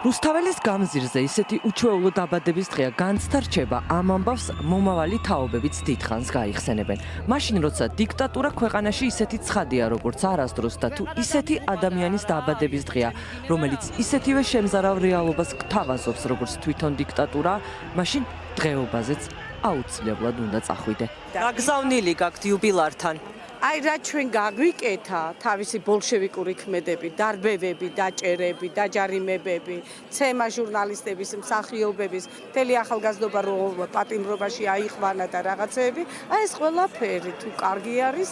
რუსთაველის გამზირზე ისეთი უჩვეულო დაბადების დღეა, განცდა რჩება ამ ამბავს მომავალი თაობებიც დიდხანს გაიხსენებენ. მაშინ როცა დიქტატურა ქვეყანაში ისეთი ცხადია, როგორც არასდროს და თუ ისეთი ადამიანის დაბადების დღეა, რომელიც ისეთივე შემზარავ რეალობას გთავაზობს, როგორც თვითონ დიქტატურა, მაშინ დღეობაზეც აუცილებლად უნდა წახვიდე. გაგზავნილი გაქვთ იუბილართან. აი რა ჩვენ გაგვიკეთა თავისი ბოლშევიკური ქმედები, დარბევები, დაჭერები, დაჯარიმებები, ცემა ჟურნალისტების, მსახიობების, მთელი ახალგაზრდობა რომ პატიმრობაში აიყვანა და რაღაცეები, აი ეს ყველაფერი თუ კარგი არის,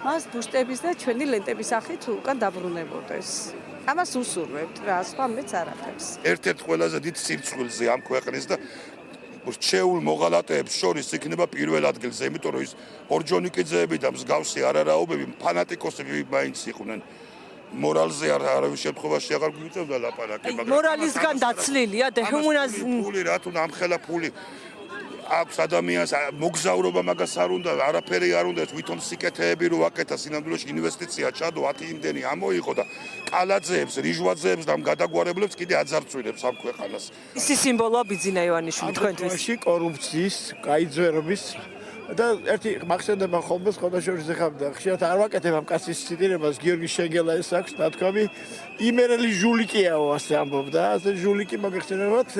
მას ბუშტების და ჩვენი ლენტების სახით უკან დაბრუნებოდეს. ამას უსურვებთ რა, სხვა მეც არაფერს. ერთ-ერთ ყველაზე დიდ სირცხვილზე ამ ქვეყნის და რჩეულ მოღალატეებს შორის იქნება პირველ ადგილზე, იმიტომ რომ ის ორჯონიკიძეები და მსგავსი არარაობები ფანატიკოსები მაინც იყვნენ. მორალზე არავის შემთხვევაში აღარ გვიწევდა ლაპარაკი, მაგრამ მორალისგან დაცლილია და ფული რა თუ ამხელა ფული აქვს ადამიანს მოგზაურობა მაგას არ უნდა, არაფერი არ უნდა, თვითონ სიკეთეები რო აკეთა სინამდვილეში ინვესტიცია ჩადო 10 იმდენი ამოიღო და კალაძეებს, რიჟვაძეებს და გადაგვარებლებს კიდე აძარცვირებს ამ ქვეყანას. ისი სიმბოლოა ბიძინა ივანიშვილი თქვენთვის. კორუფციის, გაიძვერების და ერთი მახსენდება ხოლმე ხოდაშორის ეხავდა ხშირად არ ვაკეთებ ამ კაცის ციტირებას გიორგი შენგელა ეს აქვს ნათქვამი იმერელი ჟულიკიაო ასე ამბობდა ასე ჟულიკი მოგეხსენებათ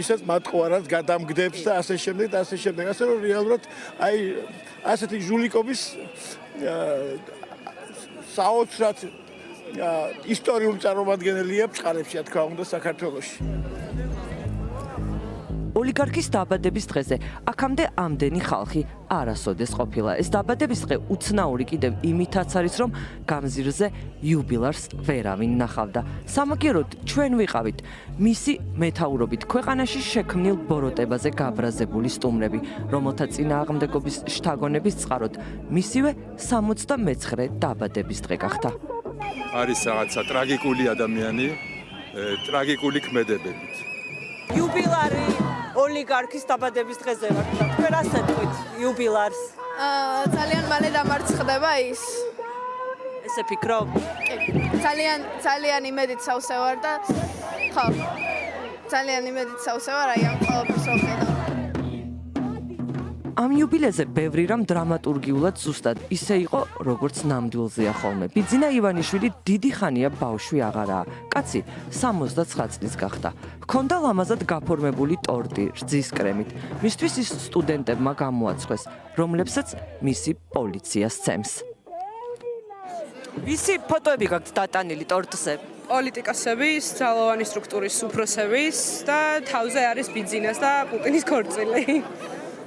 ისაც მატყუარად გადამგდებს და ასე შემდეგ და ასე შემდეგ ასე რომ რეალურად აი ასეთი ჟულიკობის საოცრად ისტორიული წარმომადგენელია ბჭყალებში რა თქმა უნდა საქართველოში ოლიგარქის დაბადების დღეზე აქამდე ამდენი ხალხი არასოდეს ყოფილა. ეს დაბადების დღე უცნაური კიდევ იმითაც არის, რომ გამზირზე იუბილარს ვერავინ ნახავდა. სამაგიეროდ ჩვენ ვიყავით მისი მეთაურობით ქვეყანაში შექმნილ ბოროტებაზე გაბრაზებული სტუმრები, რომელთა წინააღმდეგობის შთაგონების წყაროდ მისივე 69 დაბადების დღე გახდა. არის რაღაცა ტრაგიკული ადამიანი, ტრაგიკული ქმედებებით. იუბილარი ოლიგარქის დაბადების დღეზე ვარ და თქვენ ასე თქვით იუბილარს. ძალიან მალე დამარცხდება ის. ესე ფიქრობ? ძალიან იმედით სავსე ვარ და ხო. ძალიან იმედით სავსე ვარ აი ამ ყოველთვის ვხედავ. ამ იუბილეზე ბევრი რამ დრამატურგიულად ზუსტად ისე იყო, როგორც ნამდვილზეა ხოლმე. ბიძინა ივანიშვილი დიდი ხანია ბავშვი აღარაა. კაცი 69 წლის გახდა. ჰქონდა ლამაზად გაფორმებული ტორტი რძის კრემით. მისთვის ის სტუდენტებმა გამოაწყვეს, რომლებსაც მისი პოლიცია სცემს. ვისი ფოტოები გაქვთ დატანილი ტორტზე? პოლიტიკოსების, ძალოვანი სტრუქტურის უფროსების და თავზე არის ბიძინას და პუტინის ქორწილი.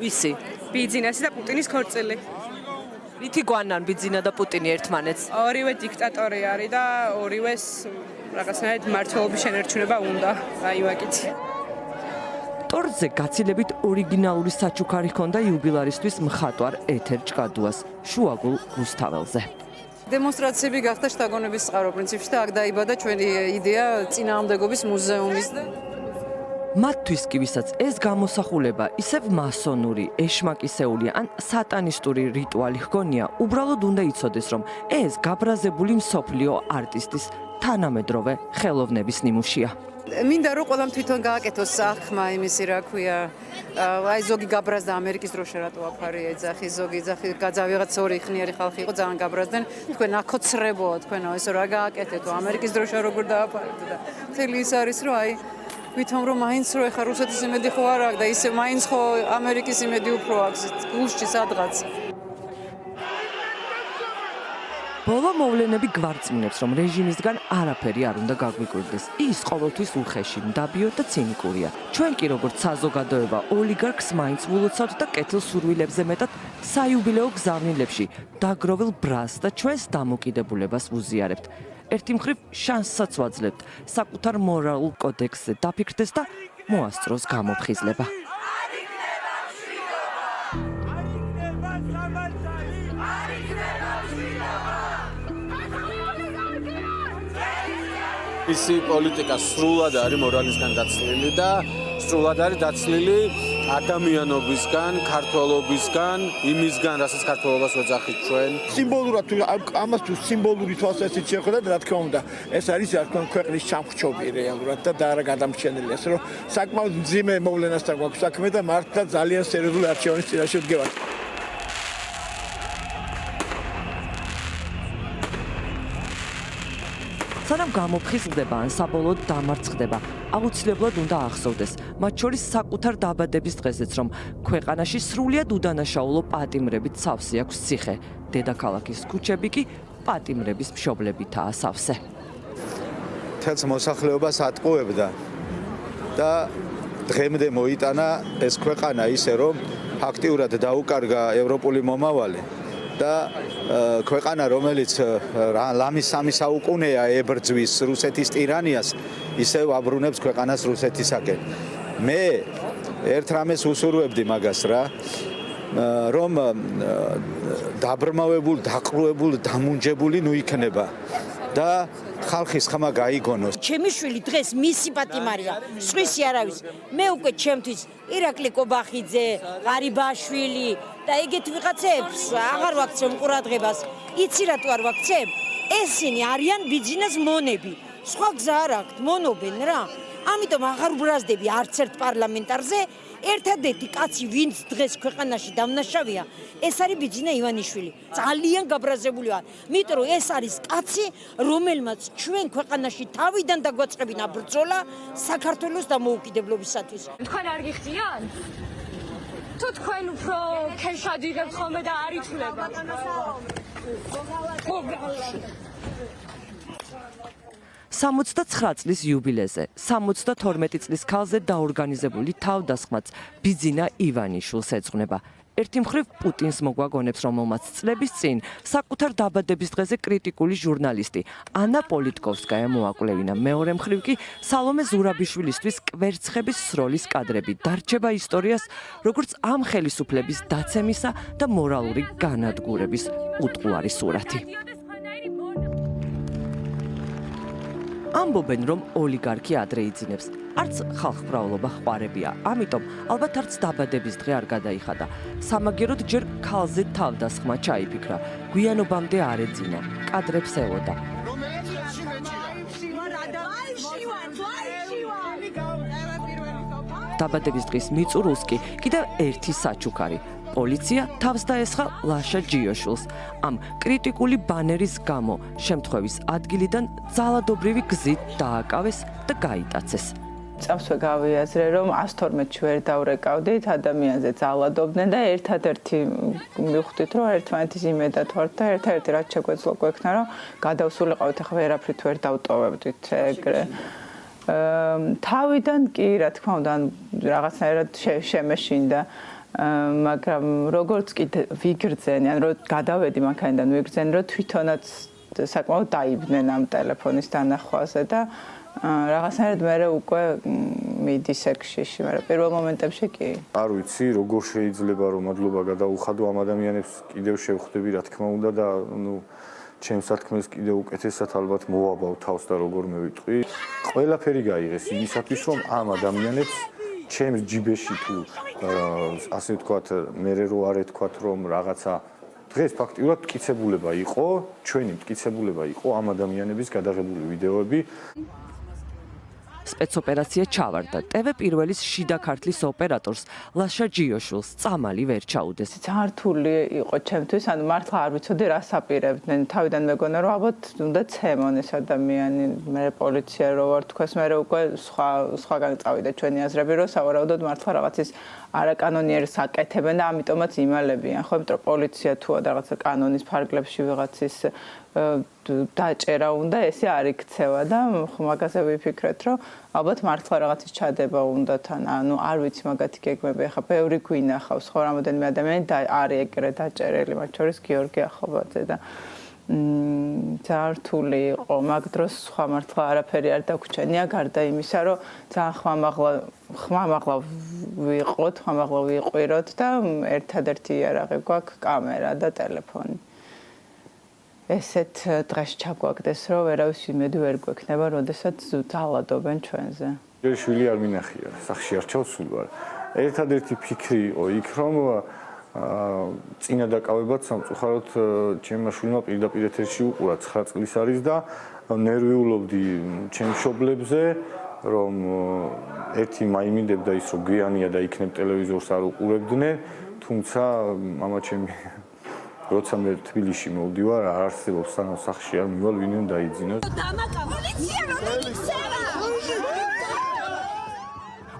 ვისი? ბიძინასი და პუტინის ქორწილი. რითი გვანან ბიძინა და პუტინი ერთმანეთს? ორივე დიქტატორი არის და ორივეს რაღაცნაირად მმართველობის შენარჩუნება უნდა. აი ვაკიცი. ტორტზე გაცილებით ორიგინალური საჩუქარი ჰქონდა იუბილარისთვის მხატვარ ეთერ ჭკადუას შუაგულ რუსთაველზე. დემონსტრაციები გახდა შთაგონების წყარო პრინციპში და აქ დაიბადა ჩვენი იდეა წინააღმდეგობის მუზეუმის. მათთვის კი ვისაც ეს გამოსახულება ისევ მასონური, ეშმაკისეული ან სატანისტური რიტუალი ჰგონია, უბრალოდ უნდა იცოდეს, რომ ეს გაბრაზებული მსოფლიო არტისტის თანამედროვე ხელოვნების ნიმუშია. მინდა რომ ყველამ თვითონ გააკეთოს საქმე იმისი რა ქვია აი ზოგი გაბრაზდა ამერიკის დროშა რატო აფარია ეძახი ზოგი ეძახი ვიღაც ორი ხნიერი ხალხი იყო ძალიან გაბრაზდნენ თქვენ აკოცრებოა თქვენო ეს რა გააკეთეთო ამერიკის დროშა როგორ დააფარეთ და მთელი ის არის რომ აი ვითომ რომ მაინც რო ეხა რუსეთის იმედი ხო არ აქვს და ისე მაინც ხო ამერიკის იმედი უფრო აქვს გულში სადღაც ბოლო მოვლენები გვარწმუნებს, რომ რეჟიმისგან არაფერი არ უნდა გაგვიკვირდეს. ის ყოველთვის უხეში, მდაბიო და ცინიკურია. ჩვენ კი როგორც საზოგადოება ოლიგარქს მაინც ვულოცავთ და კეთილსურვილებზე მეტად საიუბილეო გზავნილებში დაგროვილ ბრას და ჩვენს დამოკიდებულებას ვუზიარებთ. ერთი მხრივ შანსსაც ვაძლევთ საკუთარ მორალურ კოდექსზე დაფიქრდეს და მოასწროს გამოფხიზლება. ისი პოლიტიკა სრულად არის მორალისგან დაცლილი და სრულად არის დაცლილი ადამიანობისგან, ქართველობისგან, იმისგან, რასაც ქართველობას ვეძახით ჩვენ. სიმბოლურად თუ ამას თუ სიმბოლური თვალსაზრისით შეხედათ, რა თქმა უნდა, ეს არის რა თქმა უნდა ქვეყნის ჩამხჩობი რეალურად და არა გადამრჩენელი, ასე რომ საკმაოდ მძიმე მოვლენასთან გვაქვს საქმე და მართლა ძალიან სერიოზული არჩევანის წინაშე ვდგევართ. სანამ გამოფხიზლდება ან საბოლოოდ დამარცხდება, აუცილებლად უნდა ახსოვდეს, მათ შორის საკუთარ დაბადების დღეზეც, რომ ქვეყანაში სრულიად უდანაშაულო პატიმრებით სავსე აქვს ციხე, დედაქალაქის ქუჩები კი პატიმრების მშობლებითაა სავსე. თელს მოსახლეობას ატყუებდა და დღემდე მოიტანა ეს ქვეყანა ისე, რომ ფაქტიურად დაუკარგა ევროპული მომავალი. და ქვეყანა რომელიც ლამის სამი საუკუნეა ებრძვის რუსეთის ტირანიას ისევ აბრუნებს ქვეყანას რუსეთისაკენ. მე ერთ რამეს უსურვებდი მაგას რა რომ დაბრმავებული, დაყრუებული, დამუნჯებული ნუ იქნება და ხალხის ხმა გაიგონოს. ჩემი შვილი დღეს მისი პატიმარია, სხვისი არავის. მე უკვე ჩემთვის ირაკლი კობახიძე, ღარიბაშვილი და ეგეთ ვიღაცებს აღარ ვაქცევ ყურადღებას. იცი რატო არ ვაქცევ? ესენი არიან ბიძინას მონები. სხვა გზა არ აქვთ, მონობენ რა. ამიტომ აღარ უბრაზდები არც ერთ პარლამენტარზე. ერთადერთი კაცი, ვინც დღეს ქვეყანაში დამნაშავეა, ეს არის ბიძინა ივანიშვილი. ძალიან გაბრაზებული ვარ. იმიტომ რომ ეს არის კაცი, რომელმაც ჩვენ ქვეყანაში თავიდან დაგვაწყებინა ბრძოლა საქართველოს დამოუკიდებლობისათვის. თქვენ არ გიხდიან? თუ თქვენ უფრო ქეშად იღებთ ხოლმე და არ ითვლებათ. 69 წლის იუბილეზე, 72 წლის ქალზე დაორგანიზებული თავდასხმაც ბიძინა ივანიშვილს ეძღვნება. ერთი მხრივ პუტინს მოგვაგონებს, რომელმაც წლების წინ საკუთარ დაბადების დღეზე კრიტიკული ჟურნალისტი ანა პოლიტკოვსკაია მოაკვლევინა. მეორე მხრივ კი სალომე ზურაბიშვილისთვის კვერცხების სროლის კადრები დარჩება ისტორიას, როგორც ამ ხელისუფლების დაცემისა და მორალური განადგურების უტყუარი სურათი. ამბობენ, რომ ოლიგარქი ადრე იძინებს. არც ხალხმრავლობა ხვარებია. ამიტომ ალბათ არც დაბადების დღე არ გადაიხადა. სამაგეროდ ჯერ ქალზე თავდასხმა ჩაიფიქრა. გვიანობამდე არ ეძინა. კადრებს ელოდა. დაბადების დღის მიწურულს კი კიდევ ერთი საჩუქარი. პოლიცია თავს დაესხა ლაშა ჯიოშვილს. ამ კრიტიკული ბანერის გამო შემთხვევის ადგილიდან ძალადობრივი გზით დააკავეს და გაიტაცეს. წამსვე გავიაზრე, რომ 112-ში ვერ დავრეკავდით, ადამიანზე ძალადობდნენ და ერთადერთი მივხვდით, რომ ერთმანეთის იმედად ვართ და ერთ-ერთი რაც შეგვეძლო გვექნა, რომ გადავსულიყავით, ახლა ვერაფრით ვერ დავტოვებდით ეგრე. თავიდან კი, რა თქმა უნდა, რაღაცნაირად შემეშინდა. მაგრამ როგორც კი ვიგრძენი, ან რო გადავედი მანქანიდან ვიგრძენი, რომ თვითონაც საკმაოდ დაიბნენ ამ ტელეფონის დანახვაზე და რაღაცნაირად მე უკვე მიდი სექსში, მაგრამ პირველ მომენტებში კი. არ ვიცი, როგორ შეიძლება რომ მადლობა გადაუხადო ამ ადამიანებს, კიდევ შევხვდები, რა თქმა უნდა და ჩემს სათქმელს კიდევ უკეთესად ალბათ მოვაბავ თავს და როგორ მე ვიტყვი. ყველაფერი გაიღეს იმისათვის, რომ ამ ადამიანებს ჩემს ჯიბეში თუ ასე ვთქვათ, მე რო არ ეთქვათ, რომ რაღაცა დღეს ფაქტიურად მტკიცებულება იყო, ჩვენი მტკიცებულება იყო ამ ადამიანების გადაღებული ვიდეოები. სპეცოპერაცია ჩავარდა. TV პირველის შიდა ქართლის ოპერატორს ლაშა ჯიოშვილს წამალი ვერ ჩაუდეს. ძალიან რთული იყო ჩემთვის, ანუ მართლა არ ვიცოდი რას აპირებდნენ. თავიდან მეგონა რომ ალბათ უნდა ცემონ ეს ადამიანი, მე პოლიცია რო ვარ თქვას, მე უკვე სხვაგან წავიდა ჩვენი აზრები, რომ სავარაუდოდ მართლა რაღაცის არაკანონიერს აკეთებენ და ამიტომაც იმალებიან. ხო, იმიტომ რომ პოლიცია თუა და რაღაცა კანონის ფარგლებში ვიღაცის დაჭერა უნდა, ესე არ იქცევა და მაგაზე ვიფიქრეთ, რომ ალბათ მართლა რაღაცის ჩადება უნდა თან, ანუ არ ვიცი მაგათი გეგმები, ახლა ბევრი გვინახავს, ხო, რამოდენიმე ადამიანი არის ეგრე დაჭერილი, მათ შორის გიორგი ახობაძე და ძალიან რთული იყო, მაგ დროს სხვა მართლა არაფერი არ დაგვრჩენია, გარდა იმისა, რომ ძალიან ხმამაღლა ვიყოთ, ხმამაღლა ვიყვიროთ და ერთადერთი იარაღი გვაქვს კამერა და ტელეფონი. ესეთ დღეს ჩაგვაგდეს, რომ ვერავის იმედი ვერ გვექნება, როდესაც ძალადობენ ჩვენზე. შვილი არ მინახია, სახში არ ჩავსულ ვარ. ერთადერთი ფიქრი იყო იქ, რომ წინა დაკავებაც სამწუხაროდ ჩემმა შვილმა პირდაპირ ეთერში უყურა 9 წლის არის და ნერვიულობდი ჩემ მშობლებზე, რომ ერთი მაიმინდებდა ის, რომ გვიანია და იქნებ ტელევიზორს არ უყურებდნენ, თუმცა მამა ჩემი როცა მე თბილისში მოვდივარ, არ არსებობს სანამ სახლში არ მივალ, ვინმე დაიძინოს.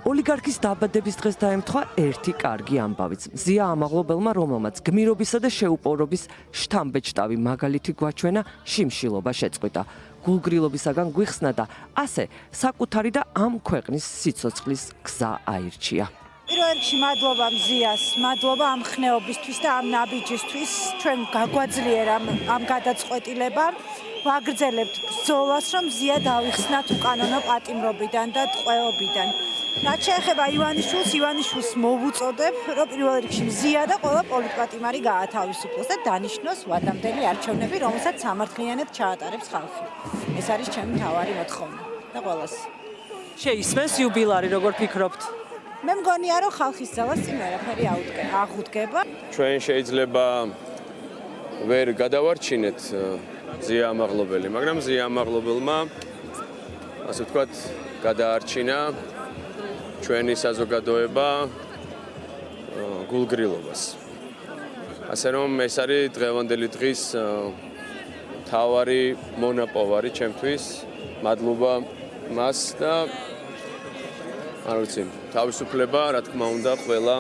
ოლიგარქის დაბადების დღეს დაემთხვა ერთი კარგი ამბავიც. მზია ამაღლობელმა, რომელმაც გმირობისა და შეუპოვრობის შთამბეჭდავი მაგალითი გვაჩვენა, შიმშილობა შეწყვიტა. გულგრილობისაგან გვიხსნა და ასე საკუთარი და ამ ქვეყნის სიცოცხლის გზა აირჩია. პირველ რიგში მადლობა მზიას, მადლობა ამ ხნეობისთვის და ამ ნაბიჯისთვის. ჩვენ გაგვაძლიერა ამ გადაწყვეტილებამ. ვაგრძელებთ ბრძოლას, რომ მზია დავიხსნათ უკანონო პატიმრობიდან და ტყვეობიდან. რაც შეეხება ივანიშვილს მოვუწოდებ, რომ პირველ რიგში მზია და ყველა პოლიტპატიმარი გაათავისუფლოს და დანიშნოს ვადამდელი არჩევნები, რომელსაც სამართლიანად ჩაატარებს ხალხი. ეს არის ჩემი მთავარი მოთხოვნა და ყველას. შეისმენს იუბილარი, როგორ ფიქრობთ? მე მგონია, რომ ხალხის ძალას წინ ვერაფერი აღუდგება. ჩვენ შეიძლება ვერ გადავარჩინეთ მზია ამაღლობელი, მაგრამ მზია ამაღლობელმა ასე ვთქვათ, გადაარჩინა ჩვენი საზოგადოება გულგრილობას. ასე რომ ეს არის დღევანდელი დღის მთავარი მონაპოვარი ჩემთვის. მადლობა მას და არ ვიცი, თავისუფლება, რა თქმა უნდა, ყველა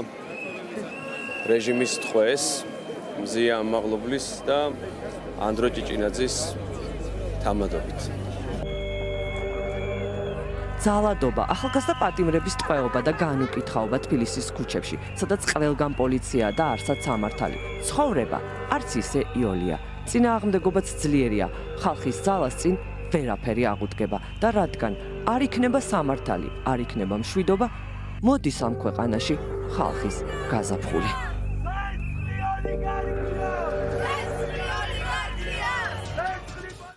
რეჟიმის ტყვეს, მზია ამაღლობლის და ანდრო ჭიჭინაძის თამადობით. ძალადობა, ახალგაზრდა პატიმრების ტყვეობა და განუკითხაობა თბილისის ქუჩებში, სადაც ყველგან პოლიცია და არსად სამართალი. ცხოვრება არც ისე იოლია. წინააღმდეგობაც ძლიერია. ხალხის ძალას წინ ვერაფერი აღუდგება და რადგან არ იქნება სამართალი, არ იქნება მშვიდობა, მოდის ამ ქვეყანაში ხალხის გაზაფხული.